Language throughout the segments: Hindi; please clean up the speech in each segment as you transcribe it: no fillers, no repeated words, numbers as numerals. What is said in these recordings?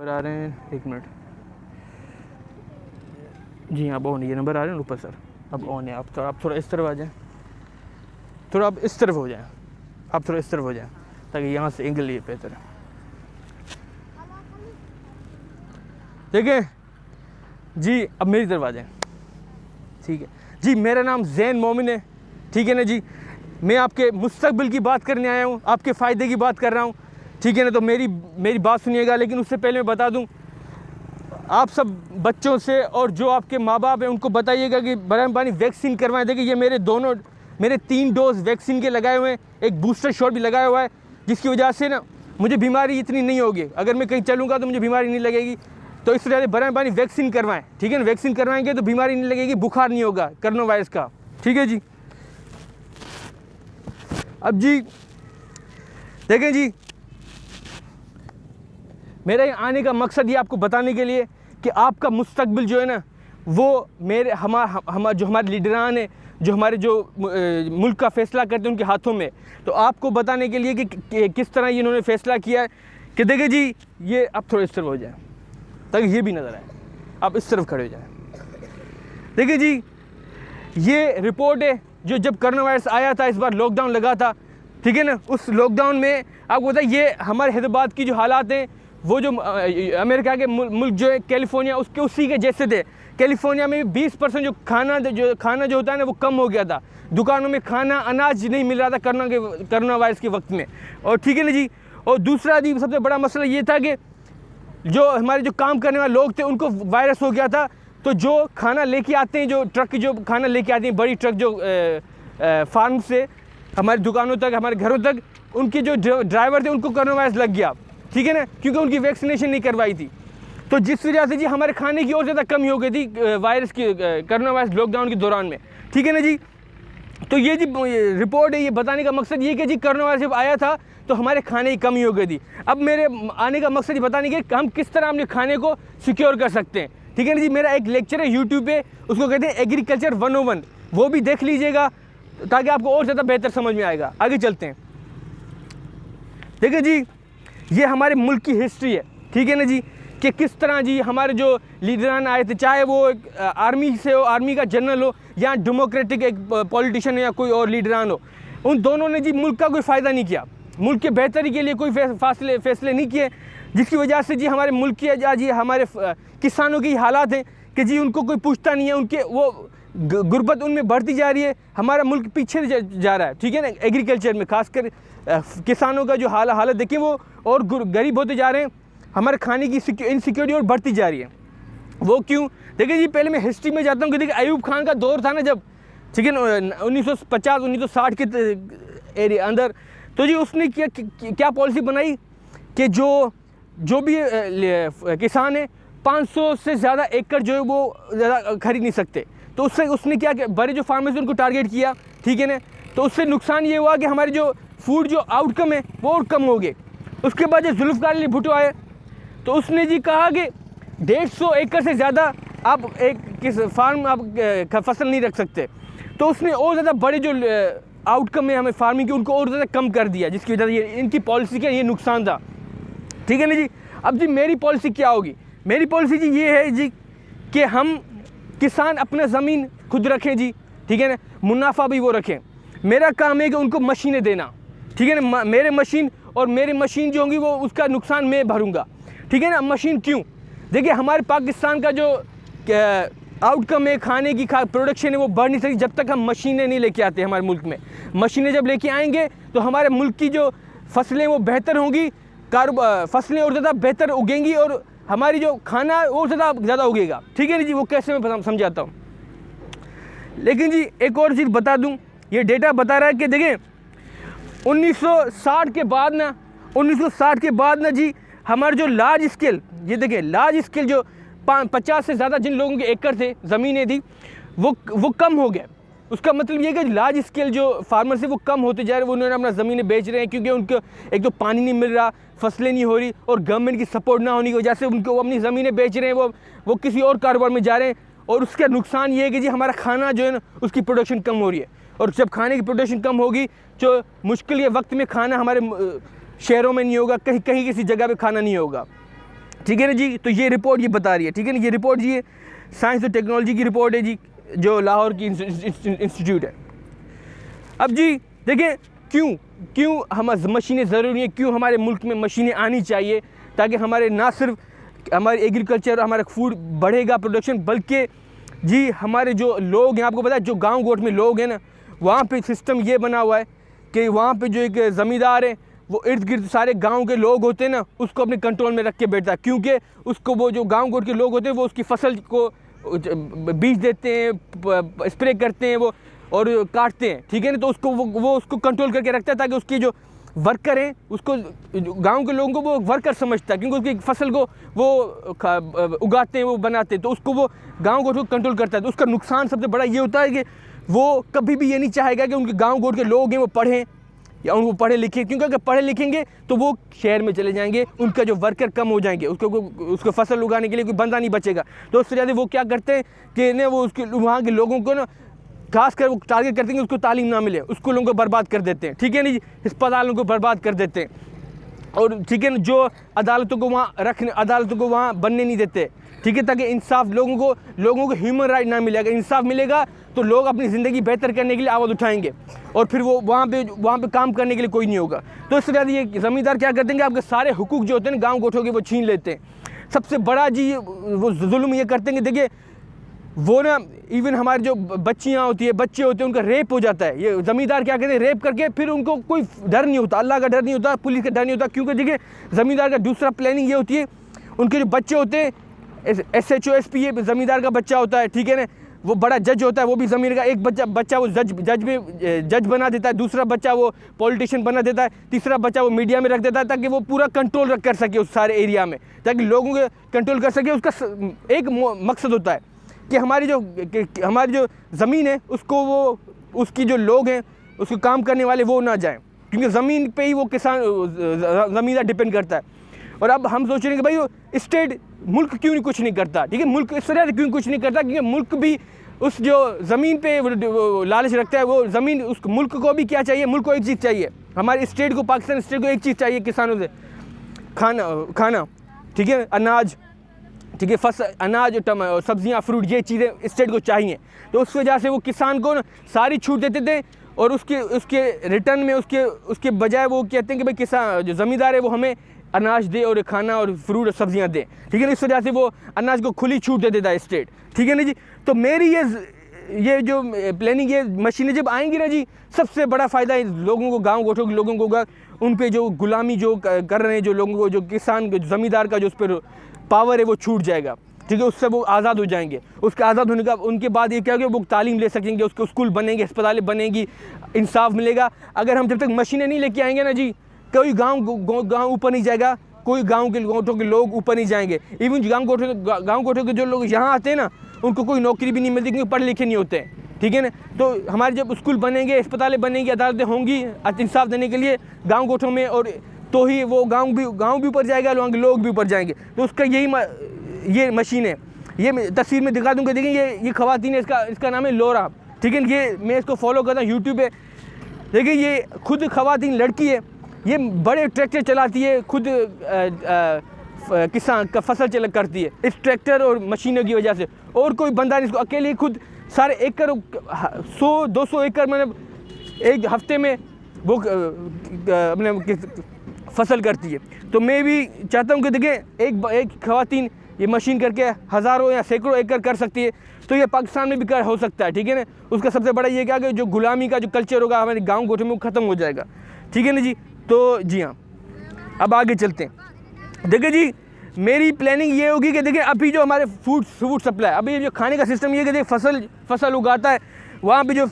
नंबर आ रहे हैं, एक मिनट जी। हाँ, ऑन, ये नंबर आ रहे हैं ऊपर सर। अब ऑन है। आप थोड़ा इस तरफ आ जाएं, थोड़ा आप इस तरफ हो जाएं, आप थोड़ा इस तरफ हो जाएं ताकि यहाँ से एंगल ये बेहतर है। देखें जी, अब मेरी तरफ आ जाएं। ठीक है जी, मेरा नाम ज़ैन मोमिन है। ठीक है ना जी, मैं आपके मुस्तकबिल की बात करने आया हूँ, आपके फ़ायदे की बात कर रहा हूँ। ठीक है ना, तो मेरी बात सुनिएगा। लेकिन उससे पहले मैं बता दूँ, आप सब बच्चों से और जो आपके माँ बाप हैं उनको बताइएगा कि बराबर वैक्सीन करवाएं। देखिए, ये मेरे 3 डोज वैक्सीन के लगाए हुए हैं, एक बूस्टर शॉट भी लगाया हुआ है, जिसकी वजह से ना मुझे बीमारी इतनी नहीं होगी। अगर मैं कहीं चलूँगा तो मुझे बीमारी नहीं लगेगी। तो इस तरह से बराबर वैक्सीन करवाएं। ठीक है ना, वैक्सीन करवाएंगे तो बीमारी नहीं लगेगी, बुखार नहीं होगा कोरोना वायरस का। ठीक है जी। अब जी देखें जी, मेरा आने का मकसद ये आपको बताने के लिए कि आपका मुस्तकबिल जो है ना, वो जो हमारे लीडरान हैं, जो हमारे मुल्क का फ़ैसला करते हैं, उनके हाथों में। तो आपको बताने के लिए कि किस तरह इन्होंने फ़ैसला किया है कि देखिए जी, ये आप थोड़ा इस तरफ हो जाए ताकि ये भी नज़र आए। आप इस तरफ खड़े हो जाए। देखिए जी, ये रिपोर्ट है जो जब कोरोना वायरस आया था, इस बार लॉकडाउन लगा था। ठीक है ना, उस लॉकडाउन में आपको पता है ये हमारे हैदराबाद की जो हालात हैं, वो जो अमेरिका के मुल्क जो है कैलिफोर्निया, उसी के जैसे थे। कैलिफोर्निया में 20% जो खाना जो होता है ना, वो कम हो गया था। दुकानों में खाना, अनाज नहीं मिल रहा था कोरोना वायरस के वक्त में। और ठीक है ना जी, और दूसरा जी सबसे बड़ा मसला ये था कि जो हमारे जो काम करने वाले लोग थे, उनको वायरस हो गया था। तो जो खाना लेके आते हैं, जो ट्रक जो खाना लेके आते हैं, बड़ी ट्रक जो फार्म से हमारी दुकानों तक, हमारे घरों तक, उनके जो ड्राइवर थे उनको कोरोना वायरस लग गया। ठीक है ना, क्योंकि उनकी वैक्सीनेशन नहीं करवाई थी। तो जिस वजह से जी हमारे खाने की और ज़्यादा कमी हो गई थी कोरोना वायरस लॉकडाउन के दौरान में। ठीक है ना जी, तो ये जी रिपोर्ट है, ये बताने का मकसद ये कि जी कोरोना वायरस जब आया था तो हमारे खाने की कमी हो गई थी। अब मेरे आने का मकसद ये बताने के कि हम किस तरह अपने खाने को सिक्योर कर सकते हैं। ठीक है ना जी, मेरा एक लेक्चर है यूट्यूब पे, उसको कहते हैं एग्रीकल्चर 101, वो भी देख लीजिएगा ताकि आपको और ज़्यादा बेहतर समझ में आएगा। आगे चलते हैं। देखिए जी, ये हमारे मुल्क की हिस्ट्री है। ठीक है ना जी, कि किस तरह जी हमारे जो लीडरान आए थे, चाहे वो आर्मी से हो, आर्मी का जनरल हो, या डेमोक्रेटिक एक पॉलिटिशियन हो, या कोई और लीडरान हो, उन दोनों ने जी मुल्क का कोई फ़ायदा नहीं किया, मुल्क के बेहतरी के लिए कोई फैसले नहीं किए, जिसकी वजह से जी हमारे मुल्क की जी हमारे किसानों की हालात हैं कि जी उनको कोई पूछता नहीं है, उनके वो गुर्बत उनमें बढ़ती जा रही है, हमारा मुल्क पीछे जा रहा है। ठीक है ना, एग्रीकल्चर में खासकर किसानों का जो हालत देखिए, वो और गरीब होते जा रहे हैं, हमारे खाने की इनसिक्योरिटी और बढ़ती जा रही है। वो क्यों? देखिए जी, पहले मैं हिस्ट्री में जाता हूँ कि देखिए अयूब खान का दौर था ना जब, ठीक है ना, 1950-1960 के एरिया अंदर, तो जी उसने क्या पॉलिसी बनाई कि जो भी किसान है 500 से ज़्यादा एकड़ जो है वो ज़्यादा खरीद नहीं सकते। तो उसने क्या बड़े जो फार्मर्स उनको टारगेट किया। ठीक है ना, तो उससे नुकसान ये हुआ कि हमारे जो फूड जो आउटकम है वो और कम हो गए। उसके बाद जो जुल्फ़िकार अली भुट्टो आए, तो उसने जी कहा कि 150 एकड़ से ज़्यादा आप किस फार्म आप फसल नहीं रख सकते। तो उसने और ज़्यादा बड़े जो आउटकम है हमें फार्मिंग की, उनको और ज़्यादा कम कर दिया, जिसकी वजह से इनकी पॉलिसी का ये नुकसान था। ठीक है ना जी, अब जी मेरी पॉलिसी क्या होगी? मेरी पॉलिसी जी ये है जी कि हम किसान अपना ज़मीन खुद रखें जी। ठीक है ना, मुनाफा भी वो रखें। मेरा काम है कि उनको मशीनें देना। ठीक है ना, मेरे मशीन जो होंगी वो उसका नुकसान मैं भरूंगा। ठीक है ना, मशीन क्यों? देखिए, हमारे पाकिस्तान का जो आउटकम है, खाने की प्रोडक्शन है, वो बढ़ नहीं सकती जब तक हम मशीनें नहीं लेके आते हमारे मुल्क में। मशीनें जब लेके आएंगे तो हमारे मुल्क की जो फसलें वो बेहतर होंगी, फसलें और ज़्यादा बेहतर उगेंगी, और हमारी जो खाना वो ज़्यादा उगेगा। ठीक है ना जी, वो कैसे मैं समझाता हूँ। लेकिन जी एक और चीज़ बता दूँ, ये डेटा बता रहा है कि देखिए 1960 के बाद ना जी हमारे जो लार्ज स्केल, ये देखिए लार्ज स्केल जो 50 से ज़्यादा जिन लोगों के एकड़ थे, ज़मीनें थी, वो कम हो गए। उसका मतलब ये कि लार्ज स्केल जो फार्मर्स है वो कम होते जा रहे हैं, उन्होंने अपना ज़मीनें बेच रहे हैं, क्योंकि उनको एक तो पानी नहीं मिल रहा, फसलें नहीं हो रही, और गवर्नमेंट की सपोर्ट ना होने की वजह से उनको वो अपनी ज़मीनें बेच रहे हैं, वो किसी और कारोबार में जा रहे हैं। और उसका नुकसान ये है कि जी हमारा खाना जो है ना, उसकी प्रोडक्शन कम हो रही है, और जब खाने की प्रोडक्शन कम होगी, जो मुश्किल ये वक्त में खाना हमारे शहरों में नहीं होगा, कहीं किसी जगह पे खाना नहीं होगा। ठीक है ना जी। तो ये रिपोर्ट ये बता रही है, ठीक है ना, ये रिपोर्ट जी साइंस और टेक्नोलॉजी की रिपोर्ट है जी, जो लाहौर की इंस्टीट्यूट है। अब जी देखिए क्यों हम मशीनें ज़रूरी हैं, क्यों हमारे मुल्क में मशीनें आनी चाहिए, ताकि हमारे ना सिर्फ हमारे एग्रीकल्चर हमारा फूड बढ़ेगा प्रोडक्शन, बल्कि जी हमारे जो लोग हैं, आपको पता है जो गांव गोट में लोग हैं ना, वहाँ पे सिस्टम ये बना हुआ है कि वहाँ पे जो एक ज़मींदार है वो इर्द गिर्द सारे गांव के लोग होते हैं ना, उसको अपने कंट्रोल में रख के बैठता है, क्योंकि उसको वो जो गांव गोट के लोग होते हैं वो उसकी फसल को बीज देते हैं, स्प्रे करते हैं वो और काटते हैं, ठीक है ना। तो उसको वो उसको कंट्रोल करके रखता है, ताकि उसके जो वर्कर हैं उसको गांव के लोगों को वो वर्कर समझता है, क्योंकि उसकी फसल को वो उगाते हैं, वो बनाते हैं, तो उसको वो गांव गोट को कंट्रोल करता है। तो उसका नुकसान सबसे बड़ा ये होता है कि वो कभी भी ये नहीं चाहेगा कि उनके गांव गोट के लोग हैं वो पढ़ें या उनको पढ़े लिखे, क्योंकि अगर पढ़े लिखेंगे तो वो शहर में चले जाएंगे, उनका जो वर्कर कम हो जाएंगे, उसको फसल उगाने के लिए कोई बंदा नहीं बचेगा। तो उससे ज़्यादा वो क्या करते हैं कि ना वो उसके वहाँ के लोगों को ना खास कर वो टारगेट करते हैं कि उसको तालीम ना मिले, उसको लोगों को बर्बाद कर देते हैं, ठीक है नहीं, अस्पतालों को बर्बाद कर देते हैं, और ठीक है ना जो अदालतों को वहाँ बनने नहीं देते, ठीक है, ताकि इंसाफ लोगों को ह्यूमन राइट ना मिले। अगर इंसाफ मिलेगा तो लोग अपनी ज़िंदगी बेहतर करने के लिए आवाज़ उठाएंगे, और फिर वो वहाँ पे काम करने के लिए कोई नहीं होगा। तो इससे ज़्यादा ये ज़मींदार क्या करते हैं कि आपके सारे हुकूक जो होते हैं ना गाँव गोठों के, वो छीन लेते हैं। सबसे बड़ा जी वो जुल्म ये करते हैं कि देखिए वो ना इवन हमारे जो बच्चियाँ होती है, बच्चे होते हैं, उनका रेप हो जाता है। ये ज़मींदार क्या कहते हैं, रेप करके फिर उनको कोई डर नहीं होता, अल्लाह का डर नहीं होता, पुलिस का डर नहीं होता, क्योंकि देखिए ज़मींदार का दूसरा प्लानिंग ये होती है, उनके जो बच्चे होते हैं SHO SP ये ज़मींदार का बच्चा होता है, ठीक है ना, वो बड़ा जज होता है, वो भी ज़मीन का एक बच्चा वो जज बना देता है, दूसरा बच्चा वो पॉलिटिशियन बना देता है, तीसरा बच्चा वो मीडिया में रख देता है, ताकि वो पूरा कंट्रोल कर सके उस सारे एरिया में, ताकि लोगों को कंट्रोल कर सके। उसका एक मकसद होता है कि हमारी जो ज़मीन है उसको वो उसकी जो लोग हैं उसको काम करने वाले वो ना जाएं, क्योंकि ज़मीन पे ही वो किसान ज़मींदार डिपेंड करता है। और अब हम सोच रहे हैं कि भाई वो स्टेट मुल्क क्यों कुछ नहीं करता, ठीक है, मुल्क इस तरह क्यों कुछ नहीं करता, क्योंकि मुल्क भी उस जो ज़मीन पे वो लालच रखता है, वो ज़मीन उस मुल्क को भी क्या चाहिए, मुल्क को एक चीज़ चाहिए, हमारे स्टेट को, पाकिस्तान स्टेट को एक चीज़ चाहिए, किसानों से खाना, ठीक है, अनाज, ठीक है, अनाज, सब्जियां, फ्रूट, ये चीज़ें स्टेट को चाहिए। तो उस वजह से वो किसान को ना सारी छूट देते थे, और उसके रिटर्न में उसके बजाय वो कहते हैं कि भाई किसान जो ज़मींदार है वो हमें अनाज दे और खाना और फ्रूट और सब्जियां दे, ठीक है ना। इस वजह से वो अनाज को खुली छूट दे देता है स्टेट, ठीक है ना जी। तो मेरी ये जो प्लानिंग, ये मशीनें जब आएंगी ना जी, सबसे बड़ा फ़ायदा लोगों को, गाँव गोठों के लोगों को होगा। उन पे जो गुलामी जो कर रहे हैं जो लोगों को, जो किसान ज़मींदार का जो उस पर पावर है वो छूट जाएगा, ठीक है, उससे वो आज़ाद हो जाएंगे। उसके आज़ाद होने का उनके बाद ये क्या होगा, वो तालीम ले सकेंगे, उसके स्कूल बनेंगे, अस्पतालें बनेंगी, इंसाफ मिलेगा। अगर हम जब तक मशीनें नहीं लेके आएंगे ना जी, कोई गांव ऊपर नहीं जाएगा, कोई गांव के गोठों के लोग ऊपर नहीं जाएंगे। इवन गांव गोठों के जो लोग यहाँ आते हैं ना, उनको कोई नौकरी भी नहीं मिलती, क्योंकि पढ़े लिखे नहीं होते हैं, ठीक है ना। तो हमारे जब स्कूल बनेंगे, अस्पतालें बनेंगी, अदालतें होंगी इंसाफ देने के लिए गाँव गोठों में, और तो ही वो गाँव भी ऊपर जाएगा, वहाँ के लोग भी ऊपर जाएंगे। तो उसका ये मशीन है, ये तस्वीर में दिखा दूँगा, देखिए ये ख़वातीन है, इसका नाम है लोरा, ठीक है। ये मैं इसको फॉलो करता हूँ यूट्यूब पे। देखिए ये खुद ख़वातीन लड़की है, ये बड़े ट्रैक्टर चलाती है, खुद किसान का फसल करती है इस ट्रैक्टर और मशीनों की वजह से। और कोई बंदा नहीं, इसको अकेले खुद सारे एकड़ 100-200 एकड़ मतलब एक हफ्ते में वो अपने फसल करती है। तो मैं भी चाहता हूँ कि देखिए एक ख़वातीन ये मशीन करके हज़ारों या सैकड़ों एकड़ कर सकती है, तो ये पाकिस्तान में भी हो सकता है, ठीक है ना। उसका सबसे बड़ा ये क्या कि जो गुलामी का जो कल्चर होगा हमारे गाँव गोठे में वो ख़त्म हो जाएगा, ठीक है ना जी। तो जी हाँ, अब आगे चलते हैं। देखिए जी मेरी प्लानिंग ये होगी कि देखिए अभी जो हमारे फूड सप्लाई, अभी जो खाने का सिस्टम ये कि देखिए फसल उगाता है, वहाँ पे जो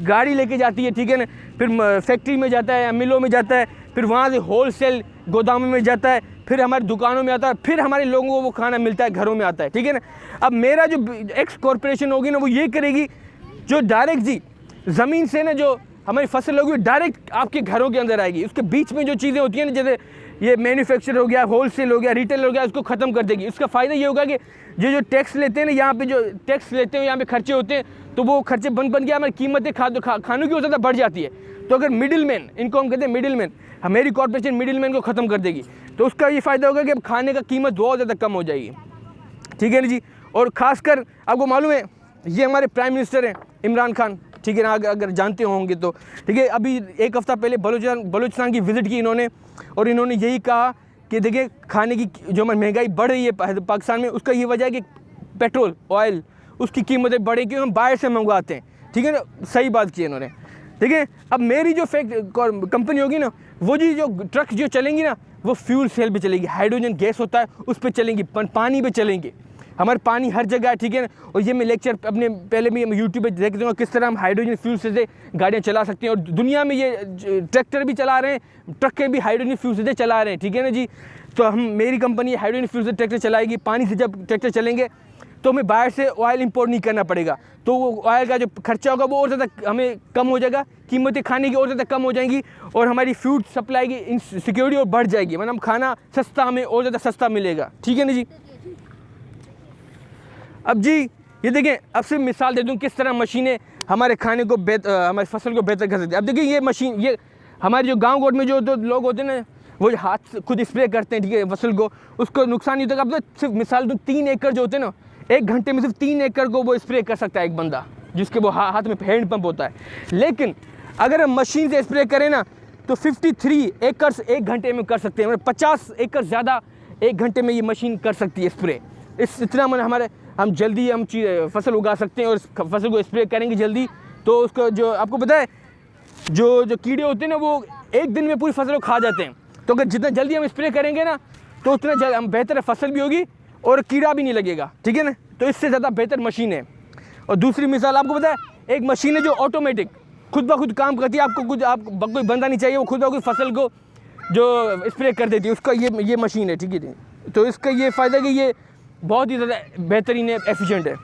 गाड़ी लेके जाती है, ठीक है ना, फिर फैक्ट्री में जाता है या मिलों में जाता है, फिर वहाँ से होलसेल गोदामों में जाता है, फिर हमारी दुकानों में आता है, फिर हमारे लोगों को वो खाना मिलता है, घरों में आता है, ठीक है ना। अब मेरा जो एक्स कॉरपोरेशन होगी ना, वो ये करेगी जो डायरेक्ट जी ज़मीन से ना जो हमारी फसल होगी डायरेक्ट आपके घरों के अंदर आएगी। उसके बीच में जो चीज़ें होती हैं ना, जैसे ये मैन्युफैक्चर हो गया, होलसेल हो गया, रिटेल हो गया, उसको ख़त्म कर देगी। इसका फ़ायदा ये होगा कि जो टैक्स लेते हैं ना, यहाँ पे जो टैक्स लेते हैं, यहाँ पे खर्चे होते हैं, तो वो खर्चे बन गया, हमारी कीमतें खानों की हो ज़्यादा बढ़ जाती है। तो अगर मिडिल मैन, इनको हम कहते हैं मिडिल मैन, मेरी कॉर्पोरेशन मिडिल मैन को ख़त्म कर देगी। तो उसका ये फ़ायदा होगा कि अब खाने का कीमत बहुत ज़्यादा कम हो जाएगी, ठीक है ना जी। और ख़ासकर आपको मालूम है ये हमारे प्राइम मिनिस्टर हैं इमरान खान, ठीक है ना, अगर जानते होंगे तो, ठीक है। अभी एक हफ़्ता पहले बलूचिस्तान की विज़िट की इन्होंने, और इन्होंने यही कहा कि देखिए खाने की जो महंगाई बढ़ रही है पाकिस्तान में, उसका ये वजह है कि पेट्रोल ऑयल उसकी कीमतें बढ़े क्योंकि हम बाहर से मंगवाते हैं, ठीक है ना। सही बात की इन्होंने, ठीक है। अब मेरी जो कंपनी होगी ना, वो जी जो ट्रक जो चलेंगी ना, वो फ्यूल सेल पे चलेगी, हाइड्रोजन गैस होता है उस पर चलेंगी, पानी पे चलेंगी। हमारे पानी हर जगह है, ठीक है ना। और ये मैं लेक्चर अपने पहले भी यूट्यूब पे देखते हूँ किस तरह हम हाइड्रोजन फ्यूल से गाड़ियाँ चला सकते हैं। और दुनिया में ये ट्रैक्टर भी चला रहे हैं, ट्रक भी हाइड्रोजन फ्यूल से चला रहे हैं, ठीक है ना जी। तो मेरी कंपनी हाइड्रोजन फ्यूल से ट्रैक्टर चलाएगी। पानी से जब ट्रैक्टर चलेंगे तो हमें बाहर से ऑयल इंपोर्ट नहीं करना पड़ेगा, तो वो ऑयल का जो खर्चा होगा वो और ज़्यादा हमें कम हो जाएगा, कीमतें खाने की और ज़्यादा कम हो जाएंगी, और हमारी फूड सप्लाई की सिक्योरिटी और बढ़ जाएगी, मतलब खाना सस्ता हमें और ज़्यादा सस्ता मिलेगा, ठीक है ना जी। अब जी ये देखें, अब सिर्फ मिसाल दे दूँ किस तरह मशीनें हमारे खाने को हमारी फसल को बेहतर कर सकती है। अब देखिए ये मशीन, ये हमारे जो गाँव गोट में जो लोग होते हैं ना, वो हाथ से खुद स्प्रे करते हैं, ठीक है, फसल को, उसको नुकसान नहीं होता। अब तो सिर्फ मिसाल दूँ 3 एकड़ जो होते हैं ना, 1 घंटे में सिर्फ 3 एकड़ को वो स्प्रे कर सकता है एक बंदा, जिसके वो हाथ में हैंड पंप होता है। लेकिन अगर हम मशीन से स्प्रे करें ना, तो 53 एकड़ 1 घंटे में कर सकते हैं, मतलब 50 एकड़ ज़्यादा 1 घंटे में ये मशीन कर सकती है स्प्रे। इतना मतलब हम जल्दी हम फसल उगा सकते हैं, और फसल को स्प्रे करेंगे जल्दी, तो उसको जो आपको पता है जो कीड़े होते हैं ना, वो 1 दिन में पूरी फसल को खा जाते हैं। तो अगर जितना जल्दी हम स्प्रे करेंगे ना, तो उतना हम बेहतर फसल भी होगी और कीड़ा भी नहीं लगेगा, ठीक है ना। तो इससे ज़्यादा बेहतर मशीन है। और दूसरी मिसाल आपको पता है, एक मशीन है जो ऑटोमेटिक खुद ब खुद काम करती है, आपको कोई बंदा नहीं चाहिए, वो खुद ब खुद फसल को जो स्प्रे कर देती है, उसका ये मशीन है, ठीक है। तो इसका ये फ़ायदा है कि ये बहुत ही ज़्यादा बेहतरीन है, एफिशिएंट है।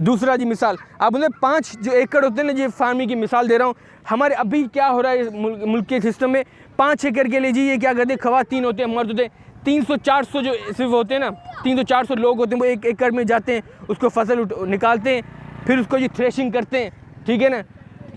दूसरा जी मिसाल, आप बोले 5 जो एकड़ होते हैं ना, ये फार्मिंग की मिसाल दे रहा हूँ। हमारे अभी क्या हो रहा है मुल्क के सिस्टम में, 5 एकड़ के लिए जी ये क्या करते हैं, ख़वातीन होते हैं, मर्द होते हैं, 300-400 जो सिर्फ होते हैं ना, 300-400 लोग होते हैं, वो 1 एकड़ में जाते हैं, उसको फसल निकालते हैं, फिर उसको जी थ्रेशिंग करते हैं, ठीक है ना।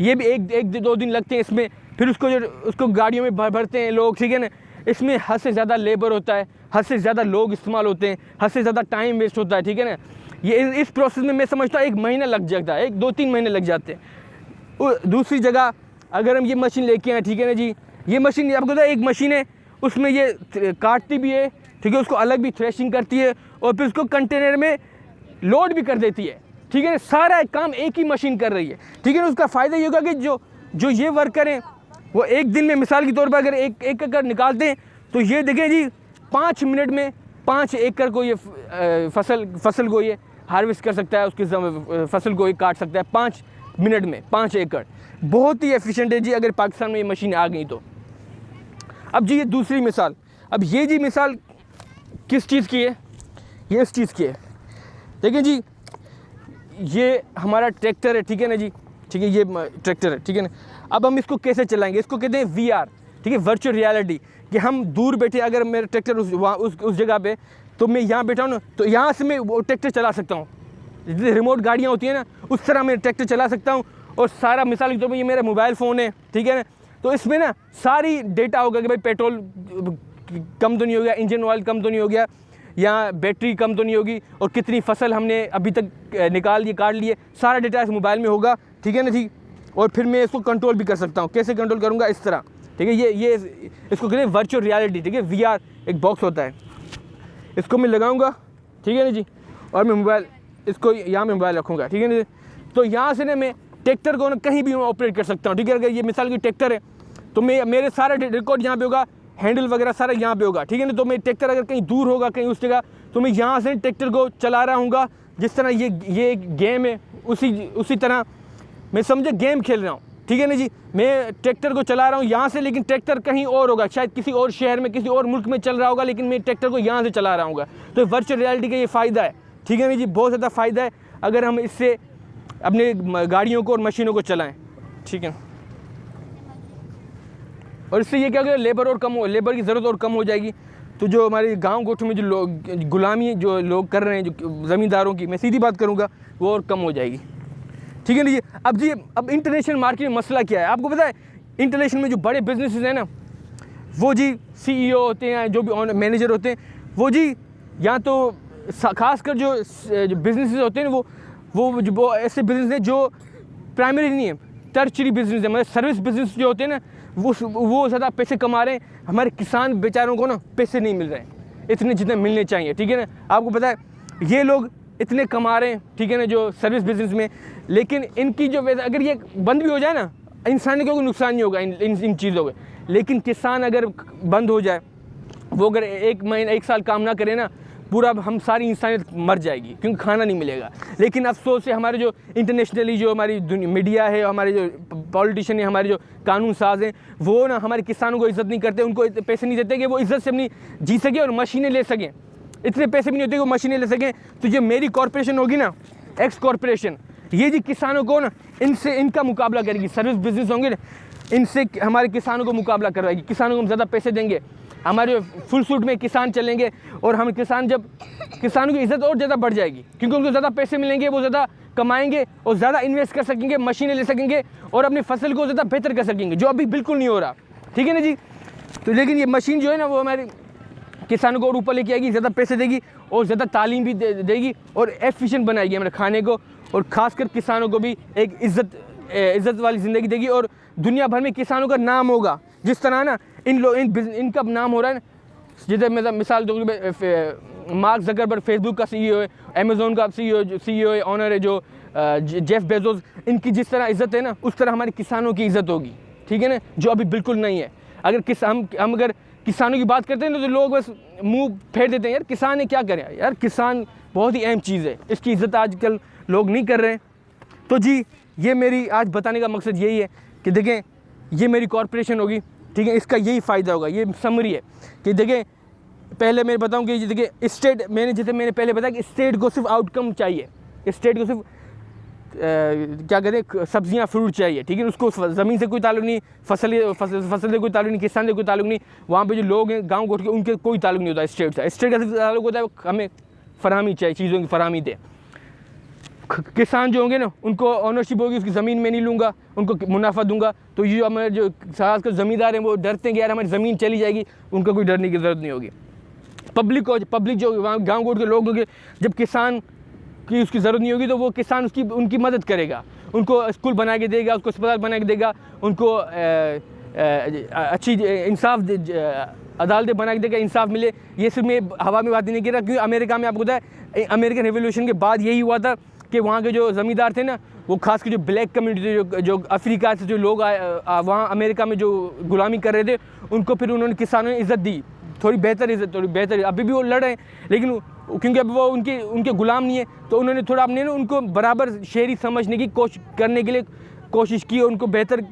ये भी 1-2 दिन लगते हैं इसमें, फिर उसको गाड़ियों में भरते हैं लोग, ठीक है ना। इसमें हद से ज़्यादा लेबर होता है, हद से ज़्यादा लोग इस्तेमाल होते हैं, हद से ज़्यादा टाइम वेस्ट होता है, ठीक है ना। ये इस प्रोसेस में मैं समझता हूँ 1 महीना लग जाता है, 1-2-3 महीने लग जाते हैं। दूसरी जगह अगर हम ये मशीन लेके आए, ठीक है ना जी, ये मशीन आपको पता है एक मशीन है, उसमें ये काटती भी है, ठीक है, उसको अलग भी थ्रेशिंग करती है, और फिर उसको कंटेनर में लोड भी कर देती है, ठीक है ना। सारा काम एक ही मशीन कर रही है, ठीक है ना। उसका फ़ायदा ये होगा कि जो ये वर्कर हैं, वो 1 दिन में मिसाल के तौर पर अगर 1 एकड़ निकालते हैं, तो ये देखें जी 5 मिनट में 5 एकड़ को ये फसल को ये हार्वेस्ट कर सकता है, उसकी फसल को ये काट सकता है 5 मिनट में 5 एकड़। बहुत ही एफिशिएंट है जी, अगर पाकिस्तान में ये मशीन आ गई तो। अब जी ये दूसरी मिसाल, अब ये जी मिसाल किस चीज़ की है, ये इस चीज़ की है। देखिए जी ये हमारा ट्रैक्टर है, ठीक है ना जी, ठीक है, ये ट्रैक्टर है, ठीक है ना। अब हम इसको कैसे चलाएंगे, इसको कहते हैं VR, ठीक है, वर्चुअल रियलिटी, कि हम दूर बैठे, अगर मेरा ट्रैक्टर उस जगह पे, तो मैं यहाँ बैठा हूँ ना, तो यहाँ से मैं वो ट्रैक्टर चला सकता हूँ। जैसे रिमोट गाड़ियाँ होती हैं ना, उस तरह मैं ट्रैक्टर चला सकता हूँ। और सारा मिसाल के तौर पर ये मेरा मोबाइल फ़ोन है, ठीक है ना, तो इसमें ना सारी डेटा होगा कि भाई पेट्रोल कम तो नहीं हो गया, इंजन ऑयल कम तो नहीं हो गया, या बैटरी कम तो नहीं होगी, और कितनी फसल हमने अभी तक निकाल लिए, काट लिए, सारा डेटा इस मोबाइल में होगा, ठीक है ना जी। और फिर मैं इसको कंट्रोल भी कर सकता हूँ। कैसे कंट्रोल करूँगा, इस तरह, ठीक है। ये इसको कहते हैं वर्चुअल रियलिटी, ठीक है, VR एक बॉक्स होता है, इसको मैं लगाऊंगा, ठीक है ना जी, और मैं मोबाइल इसको यहाँ में मोबाइल रखूँगा, ठीक है ना जी। तो यहाँ से ना मैं ट्रैक्टर को ना कहीं भी ऑपरेट कर सकता हूँ, ठीक है। अगर ये मिसाल की ट्रैक्टर है, तो मेरे सारे रिकॉर्ड यहाँ पे होगा, हैंडल वगैरह सारा यहाँ पे होगा, ठीक है ना। तो मैं ट्रैक्टर अगर कहीं दूर होगा, कहीं उस जगह, तो मैं यहाँ से ट्रैक्टर को चला रहा हूँगा। जिस तरह ये एक गेम है, उसी तरह मैं समझे गेम खेल रहा हूँ, ठीक है ना जी। मैं ट्रैक्टर को चला रहा हूँ यहाँ से, लेकिन ट्रैक्टर कहीं और होगा, शायद किसी और शहर में, किसी और मुल्क में चल रहा होगा, लेकिन मैं ट्रैक्टर को यहाँ से चला रहा हूँ। तो वर्चुअल रियलिटी का ये फ़ायदा है, ठीक है ना जी, बहुत ज़्यादा फ़ायदा है अगर हम इससे अपने गाड़ियों को और मशीनों को चलाएँ, ठीक है। और इससे ये क्या होगा, लेबर की ज़रूरत और कम हो जाएगी। तो जो हमारे गांव गोठों में जो लोग गुलामी जो लोग कर रहे हैं, जो ज़मींदारों की, मैं सीधी बात करूंगा, वो और कम हो जाएगी, ठीक है ना जी। अब इंटरनेशनल मार्केट में मसला क्या है, आपको पता है, इंटरनेशनल में जो बड़े बिजनेसेस हैं ना, वो जी CEO होते हैं, जो भी मैनेजर होते हैं, वो जी या तो खासकर जो बिजनेसेस होते हैं वो ऐसे बिजनेस हैं जो प्राइमरी नहीं है, टर्चरी बिजनेस है, मतलब सर्विस बिजनेस जो होते हैं ना वो ज़्यादा पैसे कमा रहे हैं। हमारे किसान बेचारों को ना पैसे नहीं मिल रहे हैं इतने जितने मिलने चाहिए, ठीक है ना। आपको पता है ये लोग इतने कमा रहे हैं, ठीक है ना, जो सर्विस बिजनेस में, लेकिन इनकी जो अगर ये बंद भी हो जाए ना, इंसान को कोई नुकसान नहीं होगा इन चीज़ों का। लेकिन किसान अगर बंद हो जाए, वो अगर 1 महीना 1 साल काम ना करे ना, पूरा हम सारी इंसानियत मर जाएगी, क्योंकि खाना नहीं मिलेगा। लेकिन अफसोस है हमारे जो इंटरनेशनली जो हमारी मीडिया है, हमारे जो पॉलिटिशियन है, हमारे जो कानून साज हैं, वो ना हमारे किसानों को इज़्ज़त नहीं करते, उनको पैसे नहीं देते कि वो इज़्ज़त से अपनी जी सके और मशीनें ले सकें। इतने पैसे भी नहीं होते कि वो मशीनें ले सकें। तो जो मेरी कॉरपोरेशन होगी ना, एक्स कॉरपोरेशन, ये जी किसानों को ना इनका मुकाबला करेगी। सर्विस बिजनेस होंगे ना, इनसे हमारे किसानों को मुकाबला करवाएगी। किसानों को हम ज़्यादा पैसे देंगे, हमारे फुल सूट में किसान चलेंगे, और हम किसानों की इज़्ज़त और ज़्यादा बढ़ जाएगी, क्योंकि उनको ज़्यादा पैसे मिलेंगे, वो ज़्यादा कमाएंगे और ज़्यादा इन्वेस्ट कर सकेंगे, मशीनें ले सकेंगे और अपनी फसल को ज़्यादा बेहतर कर सकेंगे, जो अभी बिल्कुल नहीं हो रहा, ठीक है ना जी। तो लेकिन ये मशीन जो है ना, वो हमारे किसानों को और ऊपर लेके आएगी, ज़्यादा पैसे देगी और ज़्यादा तालीम भी देगी और एफिशिएंट बनाएगी हमारे खाने को, और ख़ासकर किसानों को भी एक इज़्ज़त वाली ज़िंदगी देगी, और दुनिया भर में किसानों का नाम होगा। जिस तरह ना इनका नाम हो रहा है ना, जैसे मतलब मिसाल दो, मार्क ज़करबर्ग फेसबुक का CEO है, अमेज़ॉन का CEO है, ऑनर है जो जेफ बेजोस, इनकी जिस तरह इज़्ज़त है ना, उस तरह हमारे किसानों की इज़्ज़त होगी, ठीक है ना, जो अभी बिल्कुल नहीं है। अगर हम अगर किसानों की बात करते हैं तो लोग बस मुंह फेर देते हैं, यार किसान ने क्या करे, यार किसान बहुत ही अहम चीज़ है, इसकी इज़्ज़त आजकल लोग नहीं कर रहे हैं। तो जी ये मेरी आज बताने का मकसद यही है कि देखें, ये मेरी कॉरपोरेशन होगी, ठीक है, इसका यही फ़ायदा होगा। ये समरी है कि देखें, पहले मैं बताऊं कि देखिए स्टेट, मैंने पहले बताया कि स्टेट को सिर्फ आउटकम चाहिए, स्टेट को सिर्फ क्या कहते हैं, सब्जियां फ्रूट चाहिए, ठीक है। उसको ज़मीन से कोई ताल्लुक नहीं, फसल से कोई ताल्लुक नहीं, किसान से कोई ताल्लुक नहीं, वहाँ पे जो लोग हैं गाँव गोट के, उनके कोई ताल्लुक नहीं होता स्टेट से। स्टेट का सिर्फ ताल्लुक होता है हमें फरहमी चाहिए, चीज़ों की फरहमी दे। किसान जो होंगे ना, उनको ऑनरशिप होगी, उसकी ज़मीन में नहीं लूँगा, उनको मुनाफा दूंगा। तो ये हमारे जो खासकर ज़मींदार हैं वो डरते हैं कि यार हमारी ज़मीन चली जाएगी, उनको कोई डरने की ज़रूरत नहीं होगी। पब्लिक जो वहाँ गाँव गोट के लोग होंगे, जब किसान की उसकी ज़रूरत नहीं होगी तो वो किसान उनकी मदद करेगा, उनको स्कूल बना के देगा, उसको अस्पताल बना के देगा, उनको अच्छी इंसाफ अदालतें बना के देगा, इंसाफ मिले। ये सिर्फ मैं हवा में बात नहीं कर रहा, क्योंकि अमेरिका में आपको पता है अमेरिकन रेवोल्यूशन के बाद यही हुआ था कि वहाँ के जो ज़मींदार थे ना, वो खास कर जो ब्लैक कम्युनिटी जो अफ्रीका से जो लोग वहाँ अमेरिका में जो गुलामी कर रहे थे, उनको फिर उन्होंने किसानों ने इज़्ज़त दी, थोड़ी बेहतर। अभी भी वो लड़ रहे हैं, लेकिन क्योंकि अब वो उनके गुलाम नहीं है, तो उन्होंने थोड़ा अपने ना उनको बराबर शहरी समझने की करने के लिए कोशिश की, और उनको बेहतर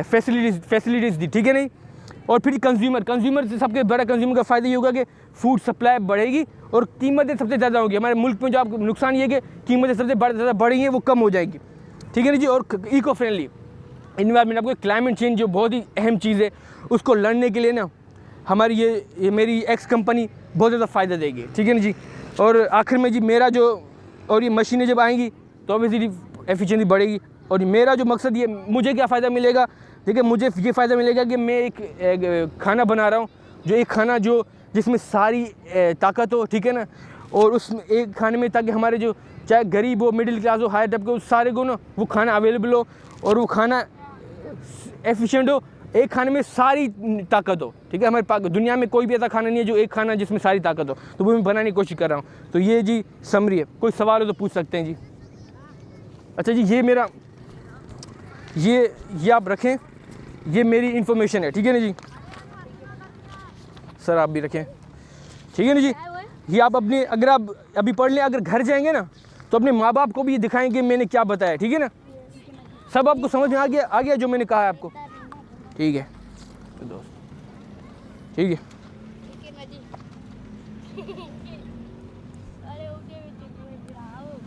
फैसिलिटीज़ दी, ठीक है नहीं। और फिर कंज्यूमर से सबसे बड़ा कंज्यूमर का फ़ायदा ये होगा कि फूड सप्लाई बढ़ेगी और कीमतें सबसे ज़्यादा होगी। हमारे मुल्क में जो आपको नुकसान ये है कि कीमतें सबसे ज़्यादा बढ़ी हैं, वो कम हो जाएगी, ठीक है ना जी। और इको फ्रेंडली इन्वायरमेंट, आपको क्लाइमेट चेंज जो बहुत ही अहम चीज़ है, उसको लड़ने के लिए ना हमारी ये मेरी एक्स कंपनी बहुत ज़्यादा फ़ायदा देगी, ठीक है ना जी। और आखिर में जी मेरा जो, और ये मशीनें जब आएंगी तो ऑब्वियसली एफिशिएंसी बढ़ेगी, और मेरा जो मकसद, ये मुझे क्या फ़ायदा मिलेगा, देखिए मुझे ये फ़ायदा मिलेगा कि मैं एक खाना बना रहा हूँ, जो एक खाना जो जिसमें सारी ताकत हो, ठीक है ना, और उसमें एक खाने में, ताकि हमारे जो चाहे गरीब हो, मिडिल क्लास हो, हायर तबके, उस सारे को ना वो खाना अवेलेबल हो, और वो खाना एफिशिएंट हो, एक खाने में सारी ताकत हो, ठीक है। हमारे दुनिया में कोई भी ऐसा खाना नहीं है जो एक खाना जिसमें सारी ताकत हो, तो वो मैं बनाने की कोशिश कर रहा हूँ। तो ये जी समरी है, कोई सवाल हो तो पूछ सकते हैं जी। अच्छा जी, ये मेरा ये आप रखें, ये मेरी इन्फॉर्मेशन है, ठीक है ना जी। सर आप भी रखें, ठीक है ना जी। ये आप अपने, अगर आप अभी पढ़ लें, अगर घर जाएंगे ना तो अपने माँ बाप को भी ये दिखाएं कि मैंने क्या बताया, ठीक है ना। सब आपको समझ में आ गया जो मैंने कहा है आपको, ठीक है तो दोस्त, ठीक है।